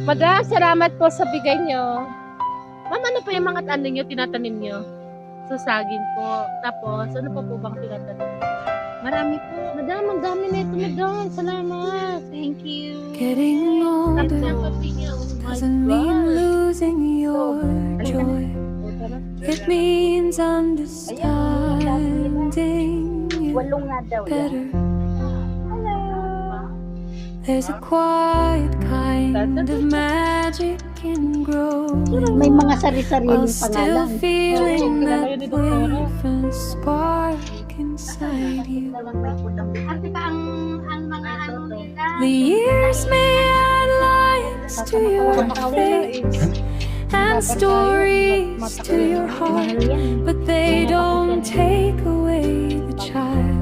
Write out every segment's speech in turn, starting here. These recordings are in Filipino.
Madam, salamat po sa bigay nyo. Ma'am, ano po yung mga ano nyo, tinatanim nyo? Susagin po. Tapos, ano pa po bang tinatanim? Marami po. Madam, ang dami na ito, madam. Salamat. Thank you. Getting Tapos older ang papi niya, oh my doesn't mean God. losing your joy. It means understanding you Walong nga daw yan. better. There's a quiet kind of magic in growth May mga while sari-sariling still pangalan. feeling that wave and spark inside you. Ate ka ang mga ano nila. The years may add lines to your face and stories to your heart, but they don't take away the child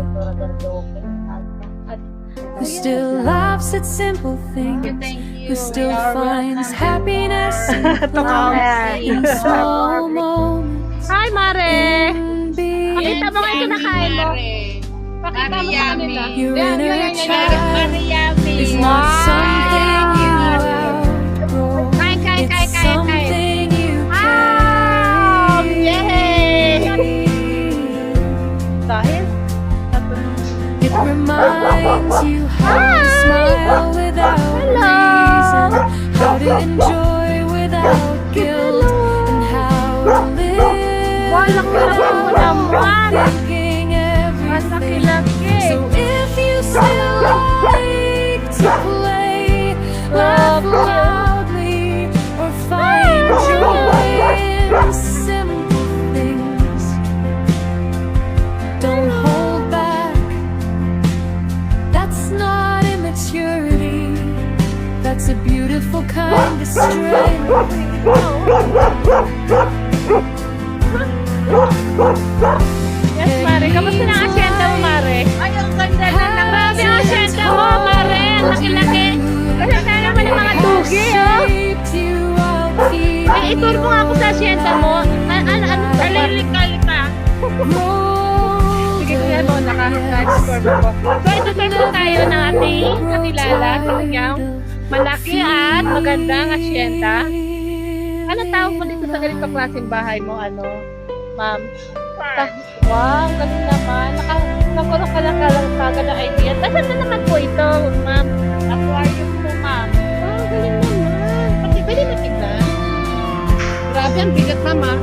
who still laughs at simple things, who still finds happiness in small moments. Hi, Mare! In being Pakita mo kayo kinakain mo. Pakita mo sa kanila. your Yan, inner yan, yan, yan. child is not something you outgrow. Kain, kain, It's kain, kain, kain. something you Ah! Yay! Dahil? It reminds you how to smile without reason, how to enjoy without guilt, and how to live Walang laki mo naman. thinking everything. Laki-laki. So if you still like to play, laugh loudly, or find joy in simple things, don't hold back. That's not immaturity. That's a beautiful kind of strength. Yes, Mare. Kamusta na ang asyenda mo, Mare? Ay, ang ganda na ng grabe ang asyenda mo, Mare. Ang laki-laki. Kasi na naman yung mga dugi, oh. Ay, ituro mo nga ako sa asyenda mo. Ano? Alilika-lika. Sige, kuya mo, naka-transfer mo po. So, itutur po tayo ng ating kakilala sa kanyang malaki at magandang asyenda. Ano tawag mo dito sa ganitong klaseng bahay mo, ano, ma'am? Wow, galing naman. Nakaroon ka lang kagad ng idea. Nasaan na naman po ito, ma'am? Aquarium po, ma'am. Wow, galing naman. Pati pwede na tignan. Grabe, ang bigat, ma'am, ah.